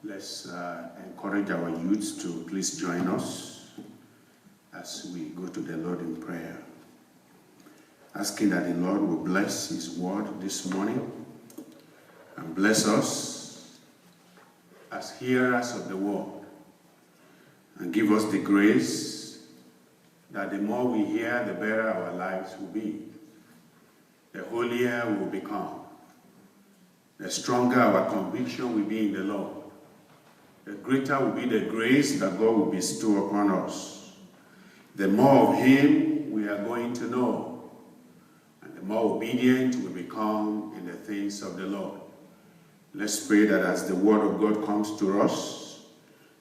Let's encourage our youth to please join us as we go to the Lord in prayer. Asking that the Lord will bless His word this morning and bless us as hearers of the word and give us the grace that the more we hear, the better our lives will be. The holier we will become. The stronger our conviction will be in the Lord. The greater will be the grace that God will bestow upon us. The more of Him we are going to know, and the more obedient we become in the things of the Lord. Let's pray that as the word of God comes to us,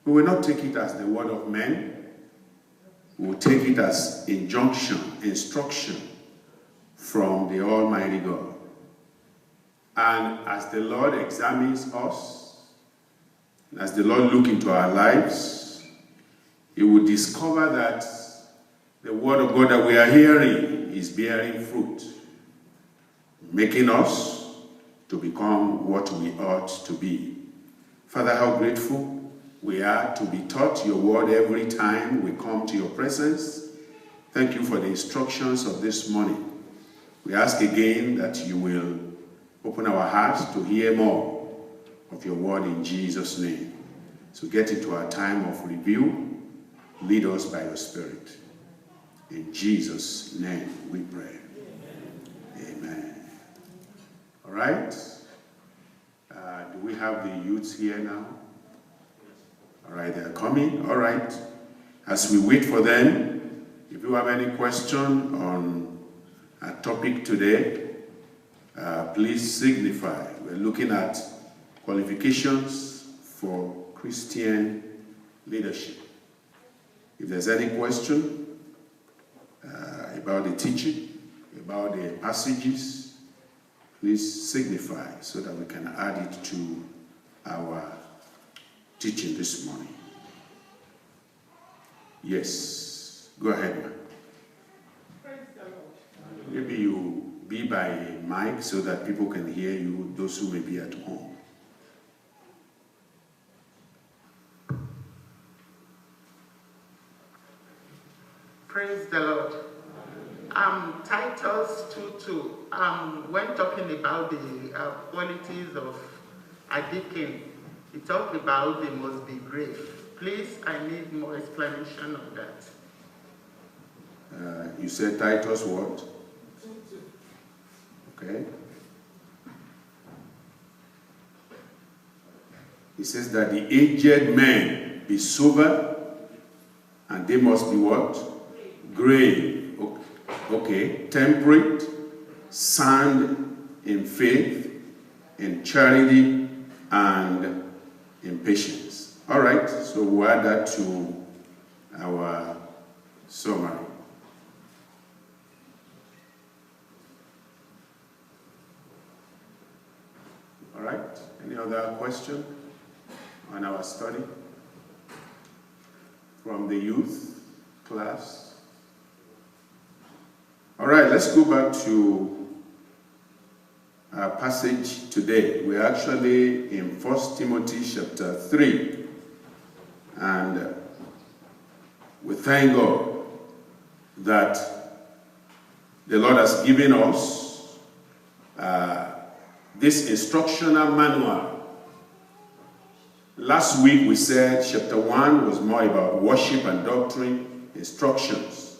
we will not take it as the word of men. We will take it as injunction, instruction from the Almighty God. And as the Lord examines us, and as the Lord looks into our lives, He will discover that the word of God that we are hearing is bearing fruit, making us to become what we ought to be. Father, how grateful we are to be taught your word every time we come to your presence. Thank you for the instructions of this morning. We ask again that you will open our hearts to hear more of your word in Jesus' name. So get into our time of review. Lead us by your Spirit. In Jesus' name we pray. Amen. All right. Do we have the youths here now? All right, they're coming. All right. As we wait for them, if you have any question on our topic today, please signify. We're looking at qualifications for Christian leadership. If there's any question about the teaching, about the passages, please signify so that we can add it to our teaching this morning. Yes, go ahead, ma'am. Praise the Lord. Maybe you be by a mic so that people can hear you, those who may be at home. Praise the Lord. Titus 2:2. When talking about the qualities of a deacon, he talked about they must be brave. Please, I need more explanation of that. You said Titus what? 2:2. Okay. He says that the aged men be sober, and they must be what? Grave. Okay. Temperate, sound in faith, in charity, and in patience. All right. So we'll add that to our summary. All right. Any other question on our study from the youth class? All right, let's go back to our passage today. We're actually in 1 Timothy chapter 3. And we thank God that the Lord has given us this instructional manual. Last week we said chapter 1 was more about worship and doctrine instructions.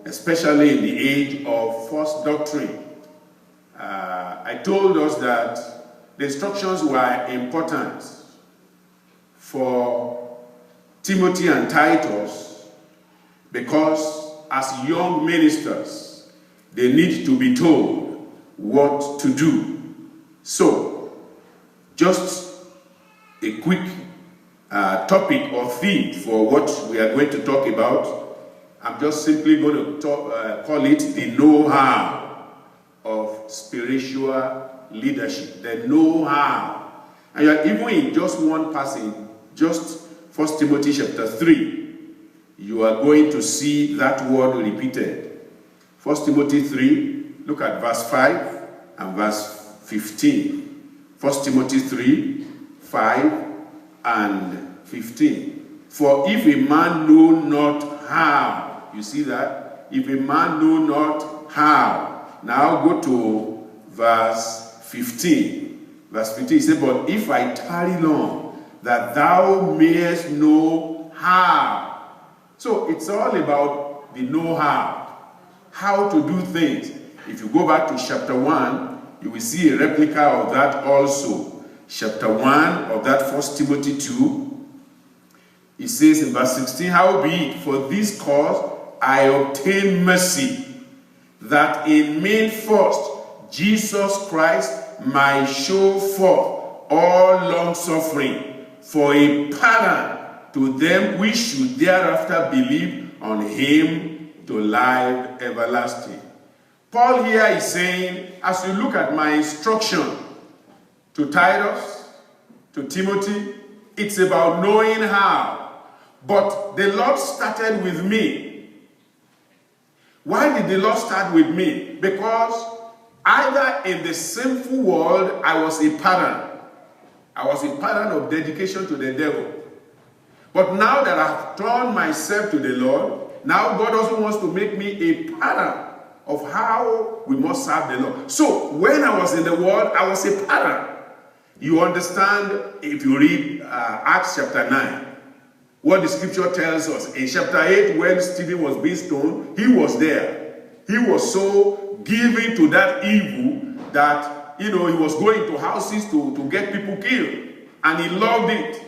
Especially in the age of false doctrine. I told us that the instructions were important for Timothy and Titus because as young ministers, they need to be told what to do. So, just a quick topic or theme for what we are going to talk about. I'm just simply going to call it the know-how of spiritual leadership. The know-how. And you're even in just one passage, just 1 Timothy chapter 3, you are going to see that word repeated. 1 Timothy 3, look at verse 5 and verse 15. 1 Timothy 3, 5 and 15. For if a man know not how, you see that? If a man know not how. Now go to verse 15. Verse 15, he said, but if I tarry long, that thou mayest know how. So it's all about the know-how, how to do things. If you go back to chapter 1, you will see a replica of that also. Chapter 1 of that 1 Timothy 2, it says in verse 16, howbeit for this cause I obtain mercy, that in me first Jesus Christ might show forth all long suffering for a pardon to them which should thereafter believe on him to life everlasting. Paul here is saying, as you look at my instruction to Titus, to Timothy, it's about knowing how. But the Lord started with me. Why did the Lord start with me? Because either in the sinful world, I was a pattern. I was a pattern of dedication to the devil. But now that I've turned myself to the Lord, now God also wants to make me a pattern of how we must serve the Lord. So when I was in the world, I was a pattern. You understand if you read Acts chapter 9, what the scripture tells us. In chapter 8, when Stephen was being stoned, he was there. He was so given to that evil that, he was going to houses to get people killed. And he loved it.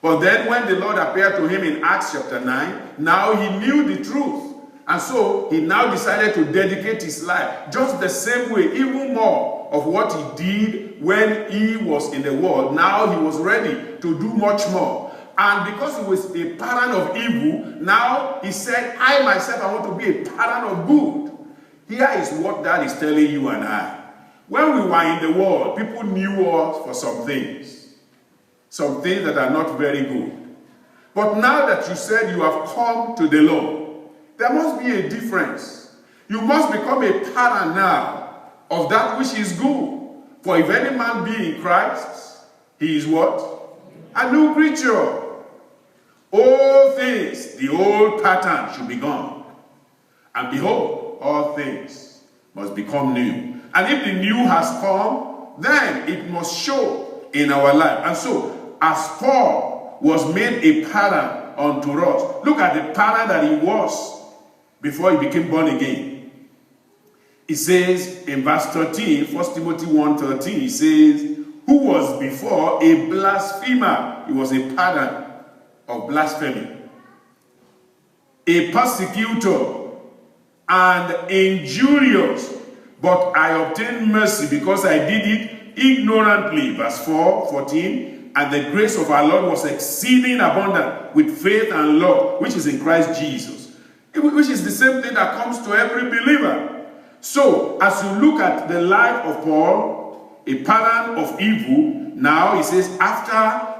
But then when the Lord appeared to him in Acts chapter 9, now he knew the truth. And so he now decided to dedicate his life just the same way, even more of what he did when he was in the world. Now he was ready to do much more. And because he was a pattern of evil, now he said, I myself, I want to be a pattern of good. Here is what that is telling you and I. When we were in the world, people knew us for some things that are not very good. But now that you said you have come to the Lord, there must be a difference. You must become a pattern now of that which is good. For if any man be in Christ, he is what? A new creature. All things, the old pattern should be gone. And behold, all things must become new. And if the new has come, then it must show in our life. And so, as Paul was made a pattern unto us, look at the pattern that he was before he became born again. It says in verse 13, 1 Timothy 1:13, he says, who was before a blasphemer. He was a pattern of blasphemy, a persecutor, and injurious. But I obtained mercy because I did it ignorantly. Verse 14, and the grace of our Lord was exceeding abundant with faith and love, which is in Christ Jesus. Which is the same thing that comes to every believer. So, as you look at the life of Paul, a pattern of evil, now he says, after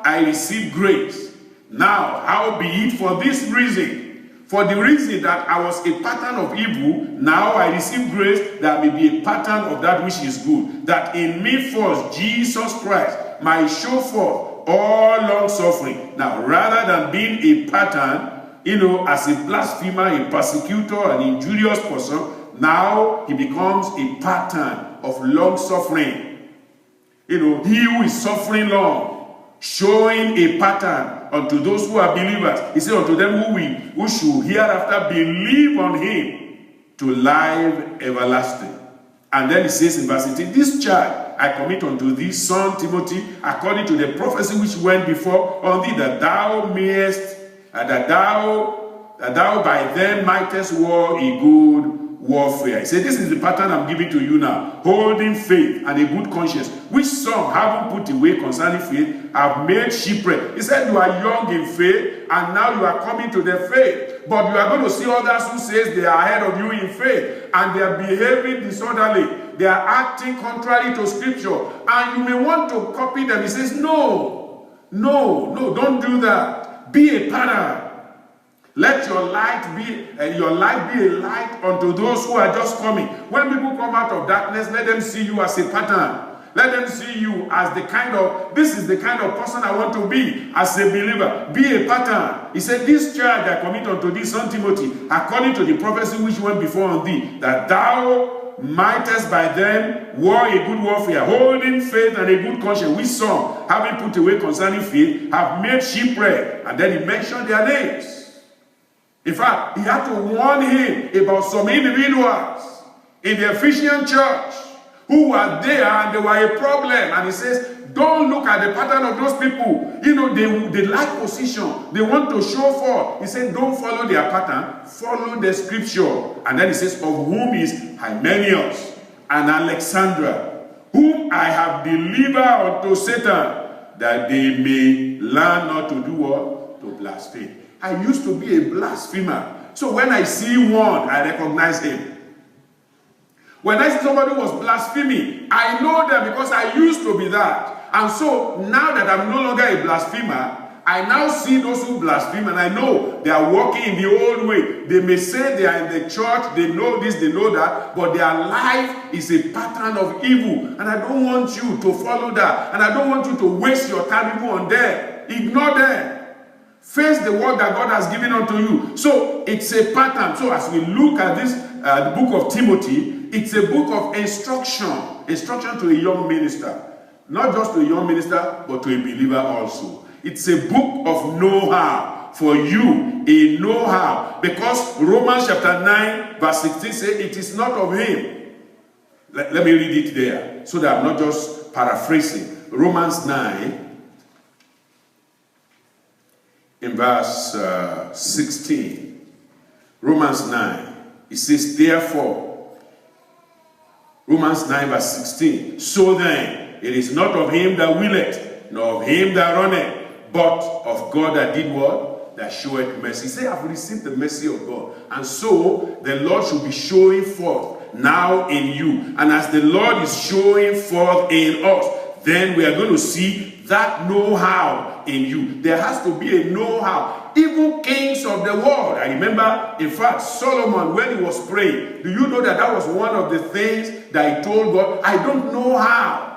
I received grace, now, howbeit for this reason, for the reason that I was a pattern of evil, now I receive grace that may be a pattern of that which is good, that in me first Jesus Christ might show forth all long suffering. Now, rather than being a pattern, as a blasphemer, a persecutor, an injurious person, now he becomes a pattern of long suffering. He who is suffering long, showing a pattern unto those who are believers. He said, unto them who should hereafter believe on him to life everlasting. And then he says in verse 18, this charge I commit unto thee, son Timothy, according to the prophecy which went before on thee, that thou mayest, that thou by them mightest war a good warfare. He said, this is the pattern I'm giving to you now, holding faith and a good conscience, which some, having put away concerning faith, have made shipwreck. He said, you are young in faith, and now you are coming to the faith. But you are going to see others who says they are ahead of you in faith, and they are behaving disorderly. They are acting contrary to scripture. And you may want to copy them. He says, no, don't do that. Be a pattern. Let your light be a light unto those who are just coming. When people come out of darkness, let them see you as a pattern. Let them see you as this is the kind of person I want to be as a believer. Be a pattern. He said, this charge I commit unto thee, son Timothy, according to the prophecy which went before on thee, that thou mightest by them war a good warfare, holding faith and a good conscience, which some, having put away concerning faith, have made shipwreck. And then he mentioned their names. In fact, he had to warn him about some individuals in the Ephesian church who were there and they were a problem. And he says, don't look at the pattern of those people. You know, they like position. They want to show forth. He said, don't follow their pattern. Follow the scripture. And then he says, of whom is Hymenaeus and Alexandra, whom I have delivered unto Satan, that they may learn not to do what? To blaspheme. I used to be a blasphemer. So when I see one, I recognize him. When I see somebody who was blaspheming, I know them because I used to be that. And so now that I'm no longer a blasphemer, I now see those who blaspheme and I know they are walking in the old way. They may say they are in the church, they know this, they know that, but their life is a pattern of evil. And I don't want you to follow that. And I don't want you to waste your time even on them. Ignore them. Face the word that God has given unto you. So it's a pattern. So as we look at this, the book of Timothy, it's a book of instruction. Instruction to a young minister. Not just to a young minister, but to a believer also. It's a book of know-how for you, a know-how. Because Romans chapter 9, verse 16 says, it is not of him. Let me read it there, so that I'm not just paraphrasing. Romans 9, in verse 16. Romans 9, it says, therefore, Romans 9, verse 16. So then, it is not of him that willeth, nor of him that runneth, but of God that did what? That showeth mercy. Say, I've received the mercy of God. And so, the Lord should be showing forth now in you. And as the Lord is showing forth in us, then we are going to see that know-how in you. There has to be a know-how. Even kings of the world. I remember, in fact, Solomon, when he was praying, do you know that was one of the things that he told God? I don't know how.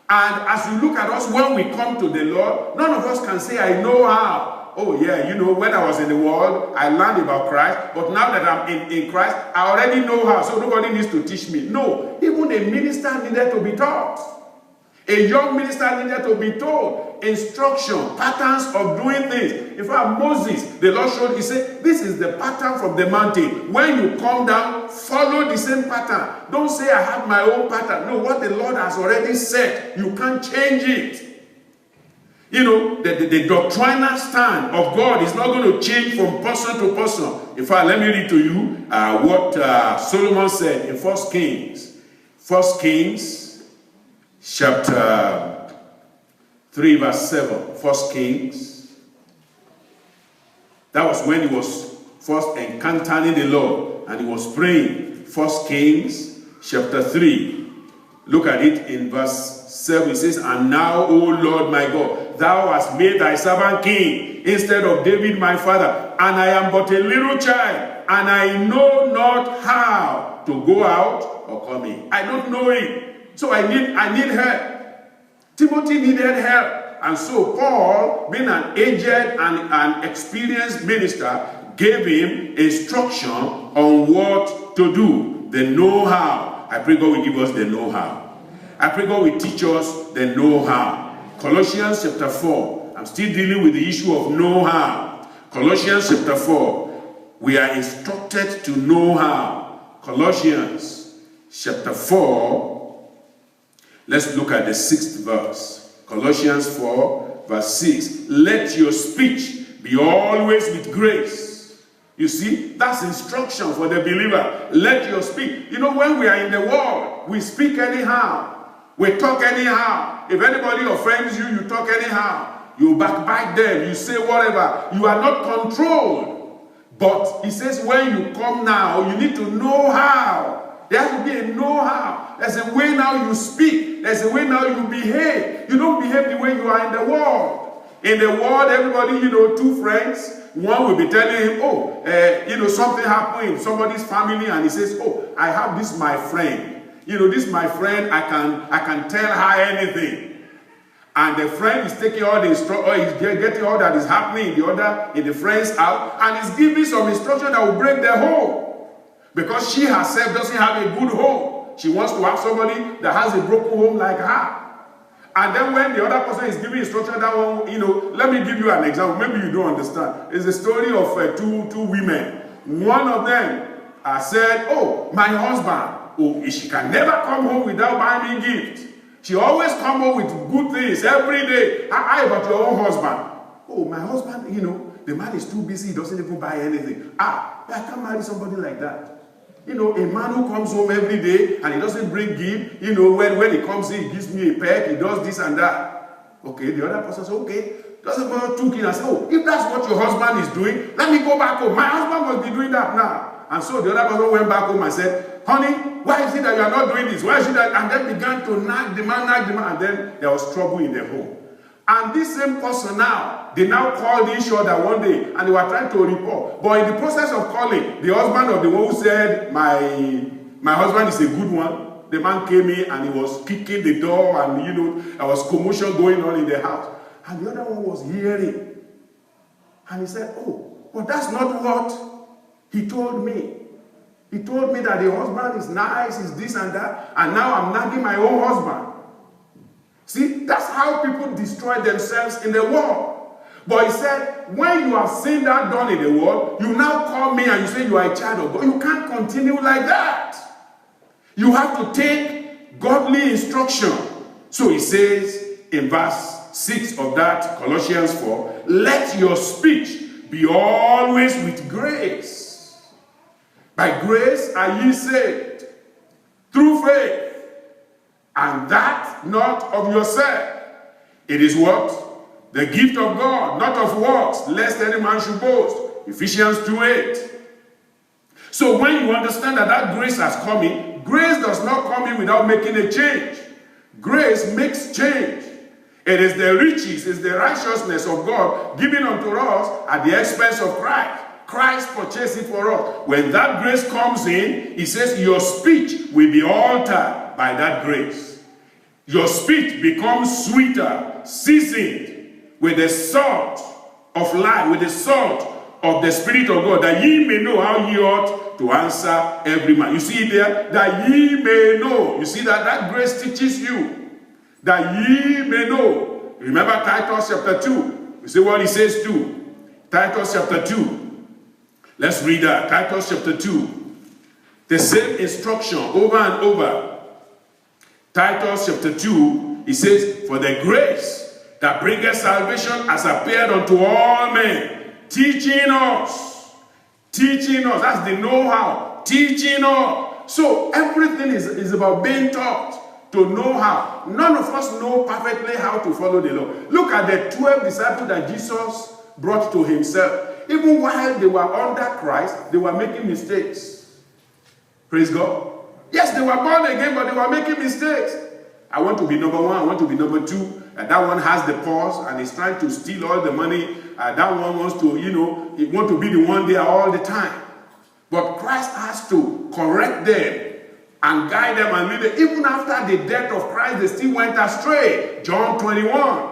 And as you look at us, when we come to the Lord, none of us can say, I know how. Oh yeah, you know, when I was in the world, I learned about Christ, but now that I'm in Christ, I already know how, so nobody needs to teach me. No, even a minister needed to be taught. A young minister needed to be told instruction, patterns of doing things. In fact, Moses, the Lord showed, he said, this is the pattern from the mountain. When you come down, follow the same pattern. Don't say, I have my own pattern. No, what the Lord has already said, you can't change it. You know, the doctrinal stand of God is not going to change from person to person. In fact, let me read to you what Solomon said in 1 Kings. 1 Kings chapter 3 verse 7. 1 Kings. That was when he was first encountering the Lord and he was praying. 1 Kings chapter 3. Look at it in verse 7. It says, and now, O Lord my God, thou hast made thy servant king instead of David my father, and I am but a little child, and I know not how to go out or come in. I don't know it. So I need help. Timothy needed help. And so Paul, being an aged and an experienced minister, gave him instruction on what to do. The know-how. I pray God will give us the know-how. I pray God will teach us the know-how. Colossians chapter 4. I'm still dealing with the issue of know-how. Colossians chapter 4. We are instructed to know how. Colossians chapter 4. Let's look at the 6th verse. Colossians 4, verse 6. Let your speech be always with grace. You see, that's instruction for the believer. Let your speech. You know, when we are in the world, we speak anyhow. We talk anyhow. If anybody offends you, you talk anyhow. You backbite them. You say whatever. You are not controlled. But he says when you come now, you need to know how. There has to be a know-how. There's a way now you speak. There's a way now you behave. You don't behave the way you are in the world. In the world, everybody, you know, two friends, one will be telling him, oh, you know, something happened in somebody's family, and he says, oh, I have this, my friend. this is my friend, I can tell her anything. And the friend is taking all the instruction, he's getting all that is happening in the friend's house, and is giving some instruction that will break their home. Because she herself doesn't have a good home. She wants to have somebody that has a broken home like her. And then when the other person is giving instruction, that one, let me give you an example. Maybe you don't understand. It's the story of two women. One of them said, oh, my husband, she can never come home without buying me gifts. She always come home with good things every day. How about your own husband? Oh, my husband, the man is too busy. He doesn't even buy anything. I can't marry somebody like that. A man who comes home every day and he doesn't bring gift, when he comes in, he gives me a peck, he does this and that. Okay, the other person says, okay, doesn't go took in and say, oh, if that's what your husband is doing, let me go back home. My husband must be doing that now. And so the other person went back home and said, honey, why is it that you are not doing this? Why is it that? And then began to nag the man, and then there was trouble in the home. And this same person now, they now called each other one day and they were trying to report. But in the process of calling, the husband of the one who said, my husband is a good one, the man came in and he was kicking the door and, there was commotion going on in the house. And the other one was hearing. And he said, oh, but that's not what he told me. He told me that the husband is nice, is this and that, and now I'm nagging my own husband. See, that's how people destroy themselves in the world. But he said, when you have seen that done in the world, you now call me and you say you are a child of God. You can't continue like that. You have to take godly instruction. So he says in verse 6 of that, Colossians 4, let your speech be always with grace. By grace are ye saved, through faith. And that not of yourself. It is what? The gift of God, not of works, lest any man should boast. Ephesians 2:8. So when you understand that grace has come in, grace does not come in without making a change. Grace makes change. It is the riches, it's the righteousness of God given unto us at the expense of Christ. Christ purchased it for us. When that grace comes in, he says your speech will be altered by that grace. Your speech becomes sweeter, seasoned with the salt of life, with the salt of the Spirit of God, that ye may know how ye ought to answer every man. You see it there? That ye may know. You see that grace teaches you. That ye may know. Remember Titus chapter 2. You see what he says too. Titus chapter 2. Let's read that. Titus chapter 2. The same instruction over and over. Titus chapter 2, he says, for the grace that bringeth salvation has appeared unto all men, teaching us, that's the know-how, teaching us. So everything is about being taught, to know how. None of us know perfectly how to follow the law. Look at the 12 disciples that Jesus brought to himself. Even while they were under Christ, they were making mistakes. Praise God. Yes, they were born again, but they were making mistakes. I want to be number one, I want to be number two. That one has the purse and is trying to steal all the money. That one wants to, he wants to be the one there all the time. But Christ has to correct them and guide them and lead them. Even after the death of Christ, they still went astray. John 21.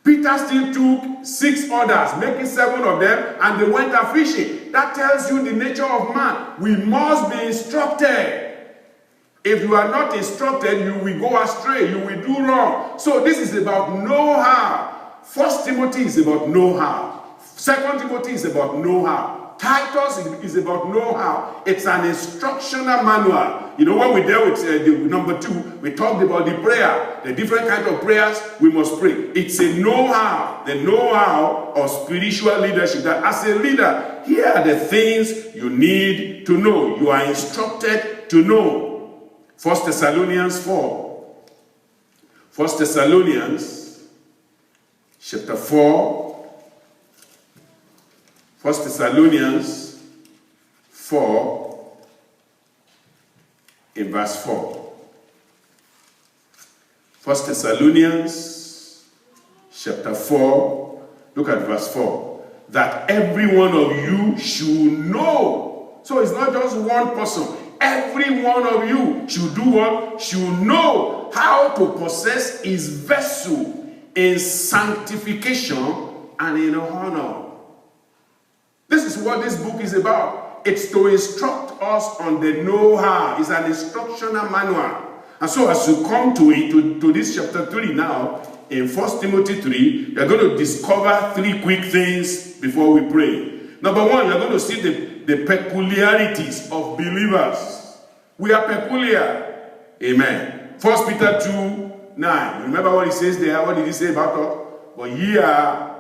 Peter still took 6 others, making 7 of them, and they went a fishing. That tells you the nature of man. We must be instructed. If you are not instructed, you will go astray, you will do wrong. So this is about know-how. 1 Timothy is about know-how. 2 Timothy is about know-how. Titus is about know-how. It's an instructional manual. When we dealt with the number 2, we talked about the prayer, the different kinds of prayers we must pray. It's a know-how, the know-how of spiritual leadership. That as a leader, here are the things you need to know. You are instructed to know. 1 Thessalonians 4. 1 Thessalonians chapter 4. 1 Thessalonians 4 in verse 4. 1 Thessalonians chapter 4, look at verse 4. That every one of you should know. So it's not just one person. every one of you should do what? Should know how to possess his vessel in sanctification and in honor. This is what this book is about. It's to instruct us on the know-how. It's an instructional manual. And so as you come to it, to this chapter 3 now, in 1 Timothy 3, you're going to discover 3 quick things before we pray. Number 1, you're going to see the peculiarities of believers. We are peculiar. Amen. 1 Peter 2:9. Remember what he says there? What did he say about us? But ye are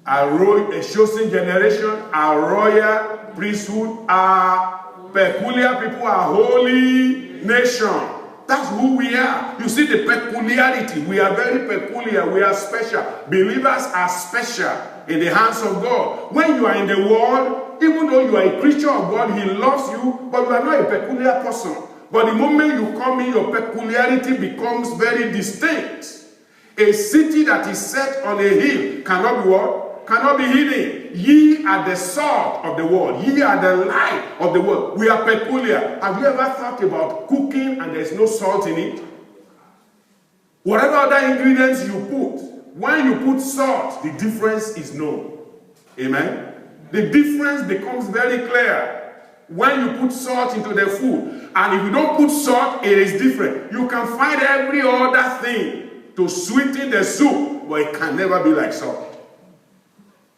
a chosen generation, a royal priesthood, a peculiar people, a holy nation. That's who we are. You see the peculiarity. We are very peculiar. We are special. Believers are special in the hands of God. When you are in the world, even though you are a creature of God, He loves you, but you are not a peculiar person. But the moment you come in, your peculiarity becomes very distinct. A city that is set on a hill cannot be what? Cannot be hidden. Ye are the salt of the world. Ye are the light of the world. We are peculiar. Have you ever thought about cooking and there's no salt in it? Whatever other ingredients you put, when you put salt, the difference is known. Amen? The difference becomes very clear when you put salt into the food. And if you don't put salt, it is different. You can find every other thing to sweeten the soup, but it can never be like salt.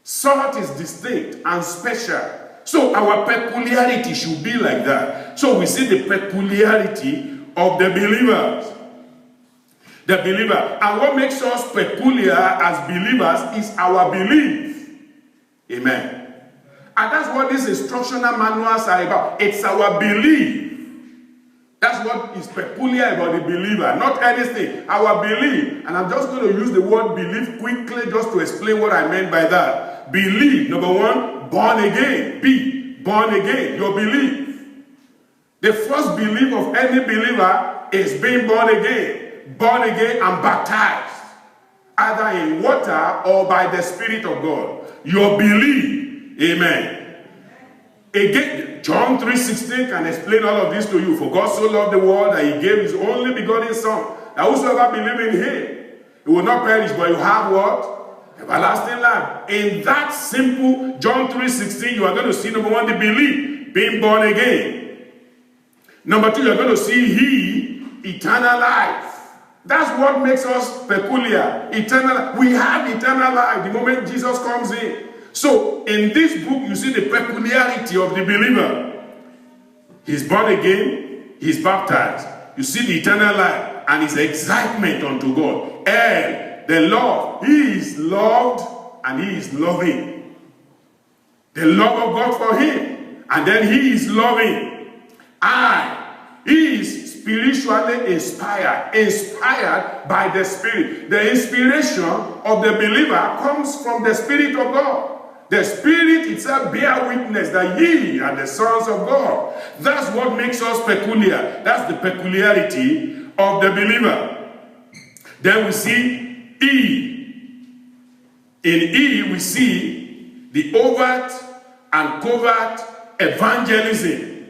Salt is distinct and special. So our peculiarity should be like that. So we see the peculiarity of the believers. The believer. And what makes us peculiar as believers is our belief. Amen. And that's what these instructional manuals are about. It's our belief. That's what is peculiar about the believer. Not anything. Our belief. And I'm just going to use the word belief quickly just to explain what I meant by that. Believe. Number 1, born again. B, born again. Your belief. The first belief of any believer is being born again. Born again and baptized. Either in water or by the Spirit of God. Your belief. Amen. Again, John 3:16 can explain all of this to you. For God so loved the world that He gave His only begotten Son, that whosoever believes in Him, he will not perish, but you have what? Everlasting life. In that simple John 3:16, you are going to see, number 1, the belief, being born again. Number 2, you are going to see He, eternal life. That's what makes us peculiar. Eternal life. We have eternal life the moment Jesus comes in. So, in this book, you see the peculiarity of the believer. He's born again, he's baptized. You see the eternal life and his excitement unto God. And the love. He is loved and he is loving. The love of God for him. And then he is loving. And he is spiritually inspired. Inspired by the Spirit. The inspiration of the believer comes from the Spirit of God. The Spirit itself bear witness that ye are the sons of God. That's what makes us peculiar. That's the peculiarity of the believer. Then we see E. In E, we see the overt and covert evangelism.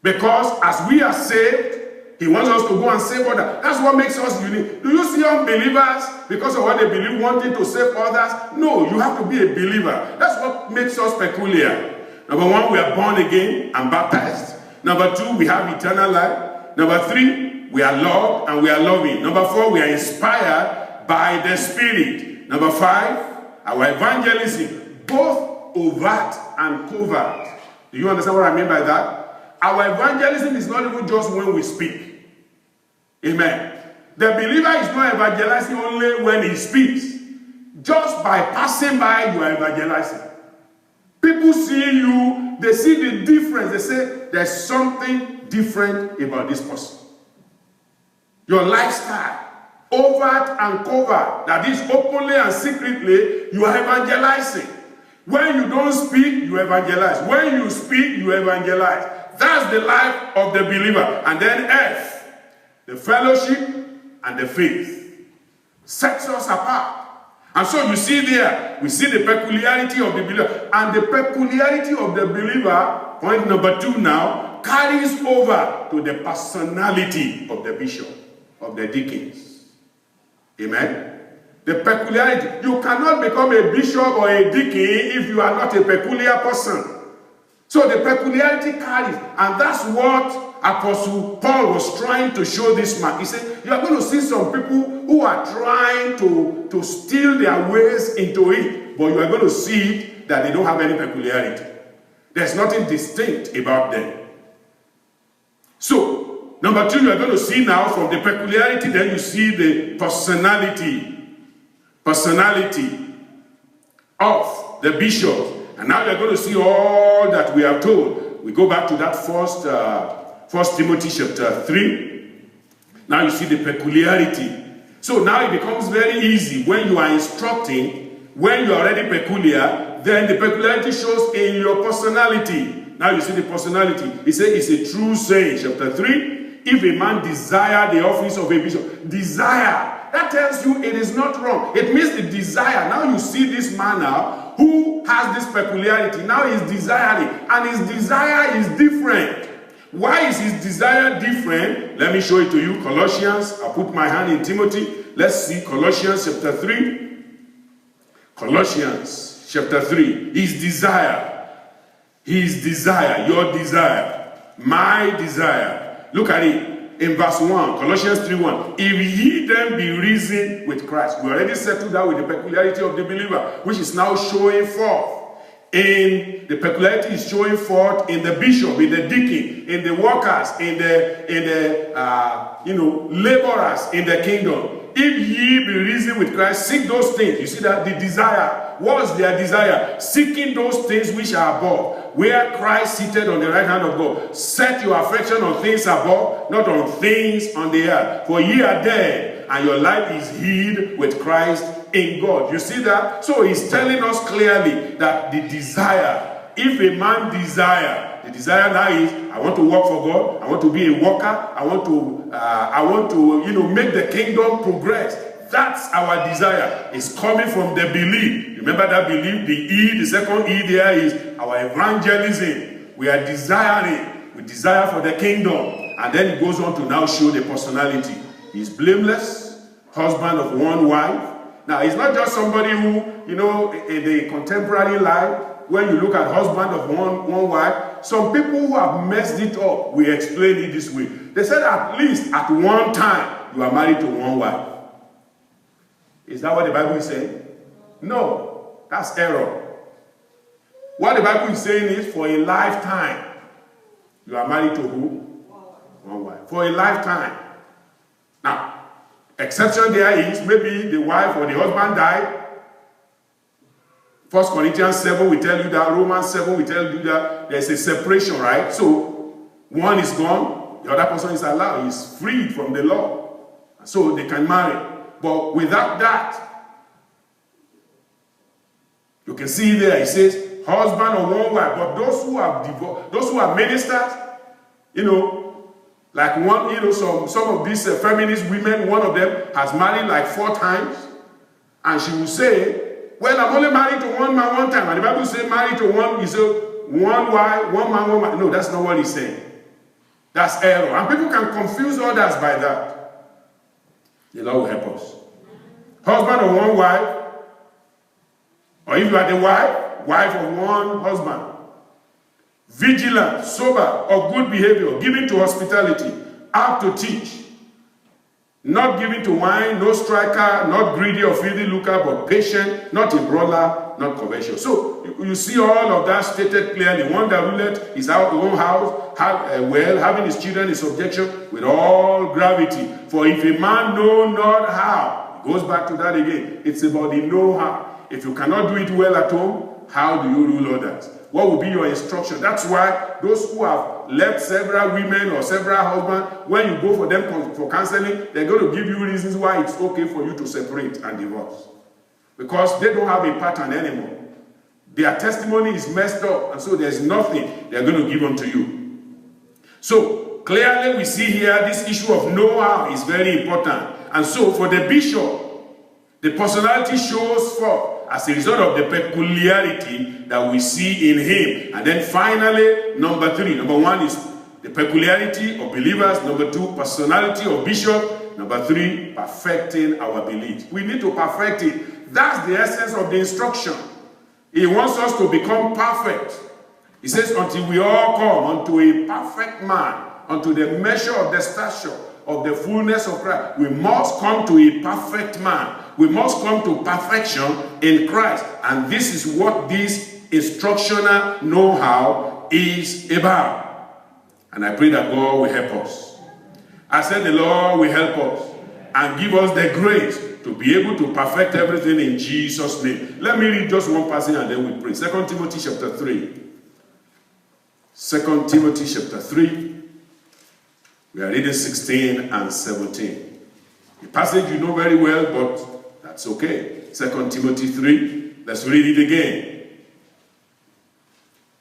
Because as we are saved, He wants us to go and save others. That's what makes us unique. Do you see unbelievers, because of what they believe, wanting to save others? No, you have to be a believer. That's what makes us peculiar. Number 1, we are born again and baptized. Number 2, we have eternal life. Number 3, we are loved and we are loving. Number 4, we are inspired by the Spirit. Number 5, our evangelism, both overt and covert. Do you understand what I mean by that? Our evangelism is not even just when we speak. Amen. The believer is not evangelizing only when he speaks. Just by passing by, you are evangelizing. People see you, they see the difference. They say, there's something different about this person. Your lifestyle, overt and covert, that is openly and secretly, you are evangelizing. When you don't speak, you evangelize. When you speak, you evangelize. That's the life of the believer. And then F, the fellowship and the faith, sets us apart. And so you see there, we see the peculiarity of the believer. And the peculiarity of the believer, point number 2 now, carries over to the personality of the bishop, of the deacons. Amen? The peculiarity. You cannot become a bishop or a deacon if you are not a peculiar person. So the peculiarity carries, and that's what Apostle Paul was trying to show this man. He said, you are going to see some people who are trying to steal their ways into it, but you are going to see that they don't have any peculiarity. There's nothing distinct about them. So, number 2, you are going to see now from the peculiarity, then you see the personality of the bishop. And now you're going to see all that we are told. We go back to that First Timothy chapter 3. Now you see the peculiarity. So now it becomes very easy when you are instructing, when you are already peculiar, then the peculiarity shows in your personality. Now you see the personality. He said it's a true saying, chapter 3. If a man desire the office of a bishop, desire, that tells you it is not wrong. It means the desire. Now you see this man now who has this peculiarity. Now he's desiring, and his desire is different. Why is his desire different? Let me show it to you. Colossians, I put my hand in Timothy. Let's see Colossians chapter 3. Colossians chapter 3. His desire. His desire. Your desire. My desire. Look at it. In verse 1, Colossians 3:1, if ye then be risen with Christ. We already settled that with the peculiarity of the believer, which is now showing forth. In the peculiarity is showing forth in the bishop, in the deacon, in the workers, in the laborers in the kingdom. If ye be risen with Christ, seek those things. You see that the desire. What is their desire? Seeking those things which are above, where Christ seated on the right hand of God. Set your affection on things above, not on things on the earth. For ye are dead, and your life is hid with Christ in God. You see that? So he's telling us clearly that the desire, if a man desire, the desire now is, I want to work for God, I want to be a worker, I want to make the kingdom progress. That's our desire. It's coming from the belief. Remember that belief, the second E there is our evangelism. We are desiring, we desire for the kingdom. And then it goes on to now show the personality. He's blameless, husband of one wife. Now, it's not just somebody who, in the contemporary life, when you look at husband of one wife, some people who have messed it up, we explain it this way. They said at least at one time, you are married to one wife. Is that what the Bible is saying? No, that's error. What the Bible is saying is for a lifetime, you are married to who? One wife. For a lifetime. Now, exception there is maybe the wife or the husband died. 1 Corinthians 7 will tell you that, Romans 7 will tell you that there's a separation, right? So, one is gone, the other person is allowed, he's freed from the law. So they can marry. But without that, you can see there, it says, husband or one wife. But those who have divorced, those who are ministers, like one, some of these feminist women, one of them has married like 4 times. And she will say, well, I'm only married to one man one time. And the Bible says married to one, you say one wife, one man, one man. No, that's not what he's saying. That's error. And people can confuse others by that. The Lord will help us. Husband of one wife, or if you are the wife of one husband. Vigilant, sober, of good behavior, given to hospitality, apt to teach. Not given to wine, no striker, not greedy or filthy lucre, but patient, not a brawler, not covetous. So you see all of that stated clearly. One that ruleth his own house, having his children in subjection with all gravity. For if a man know not how, it goes back to that again. It's about the know-how. If you cannot do it well at home, how do you rule others? What will be your instruction? That's why those who have left several women or several husbands, when you go for them for counseling, they're going to give you reasons why it's okay for you to separate and divorce. Because they don't have a pattern anymore. Their testimony is messed up, and so there's nothing they're going to give unto you. So, clearly we see here this issue of know-how is very important. And so, for the bishop, The personality shows forth as a result of the peculiarity that we see in him. And then finally, number 3. Number 1 is the peculiarity of believers. Number 2, personality of bishop. Number 3, perfecting our belief. We need to perfect it. That's the essence of the instruction. He wants us to become perfect. He says, until we all come unto a perfect man, unto the measure of the stature of the fullness of Christ. We must come to a perfect man. We must come to perfection in Christ. And this is what this instructional know-how is about. And I pray that God will help us. I said the Lord will help us and give us the grace to be able to perfect everything in Jesus' name. Let me read just one passage and then we pray. 2 Timothy chapter 3. 2 Timothy chapter 3. We are reading 16 and 17. A passage you know very well, but that's okay. 2 Timothy 3. Let's read it again.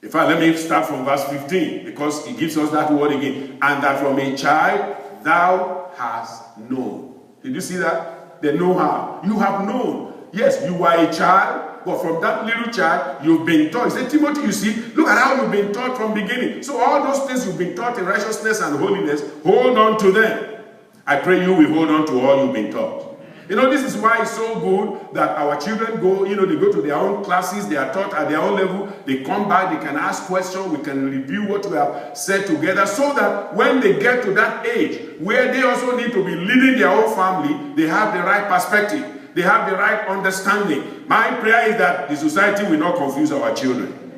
In fact, let me start from verse 15, because it gives us that word again. And that from a child thou hast known. Did you see that? The know-how. You have known. Yes, you were a child. But from that little child, you've been taught. He said, Timothy, you see, look at how you've been taught from beginning. So all those things you've been taught in righteousness and holiness, hold on to them. I pray you will hold on to all you've been taught. You know, this is why it's so good that our children go, they go to their own classes, they are taught at their own level, they come back, they can ask questions, we can review what we have said together, so that when they get to that age, where they also need to be leading their own family, they have the right perspective. They have the right understanding. My prayer is that the society will not confuse our children.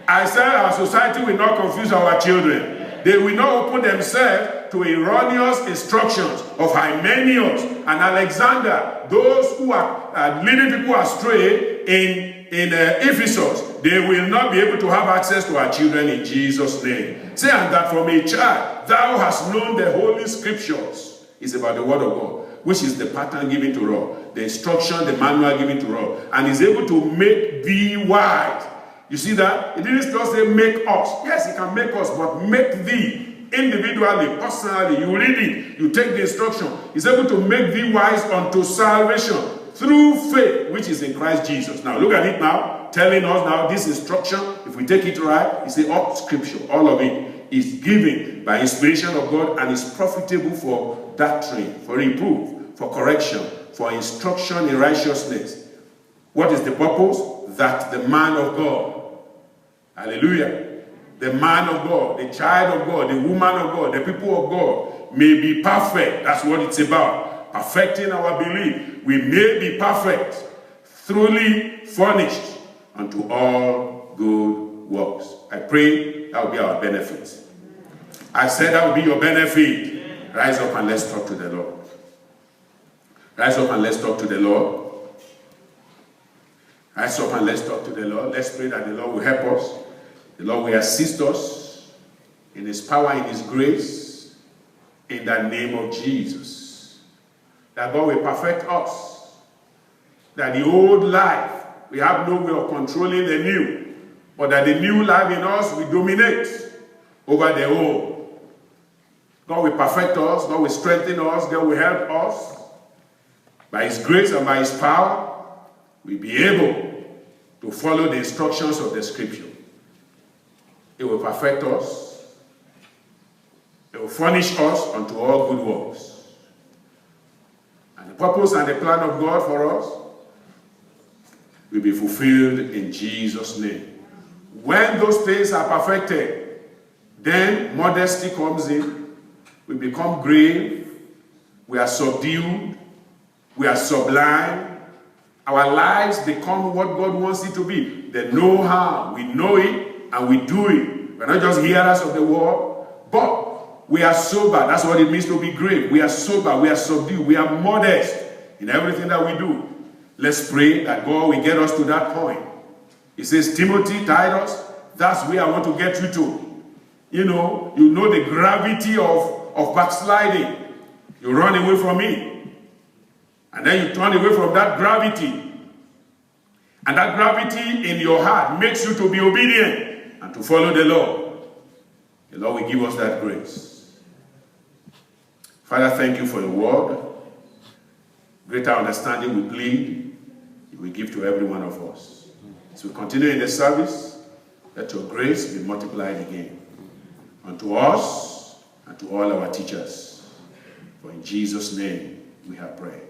I said our society will not confuse our children. They will not open themselves to erroneous instructions of Hymenaeus and Alexander, those who are leading people astray in Ephesus. They will not be able to have access to our children in Jesus' name. Say, and that from a child thou hast known the holy scriptures. It's about the word of God, which is the pattern given to us, the instruction, the manual given to us, and is able to make thee wise. You see that? It didn't just say make us. Yes, it can make us, but make thee individually, personally. You read it, you take the instruction. It's able to make thee wise unto salvation through faith, which is in Christ Jesus. Now, look at it now, telling us now this instruction, if we take it right, it's all scripture, all of it is given by inspiration of God and is profitable for doctrine, for reproof, for correction, for instruction in righteousness. What is the purpose? That the man of God, hallelujah, the man of God, the child of God, the woman of God, the people of God may be perfect. That's what it's about. Perfecting our belief. We may be perfect, truly furnished unto all good works. I pray that will be our benefit. I said that will be your benefit. Rise up and let's talk to the Lord. Rise up and let's talk to the Lord. Rise up and let's talk to the Lord. Let's pray that the Lord will help us. The Lord will assist us in His power, in His grace, in the name of Jesus. That God will perfect us. That the old life, we have no way of controlling the new, but that the new life in us will dominate over the old. God will perfect us. God will strengthen us. God will help us. By His grace and by His power, we'll be able to follow the instructions of the Scripture. It will perfect us. It will furnish us unto all good works. And the purpose and the plan of God for us will be fulfilled in Jesus' name. When those things are perfected, then modesty comes in. We become grave. We are subdued. We are sublime. Our lives become what God wants it to be. The know-how. We know it and we do it. We're not just hearers of the word, but we are sober. That's what it means to be grave. We are sober. We are subdued. We are modest in everything that we do. Let's pray that God will get us to that point. He says, Timothy, Titus, that's where I want to get you to. You know the gravity of backsliding. You run away from it. And then you turn away from that gravity. And that gravity in your heart makes you to be obedient and to follow the Lord. The Lord will give us that grace. Father, thank you for your word. Greater understanding we plead, you will give to every one of us. As we continue in the service, let your grace be multiplied again unto us and to all our teachers. For in Jesus' name we have prayed.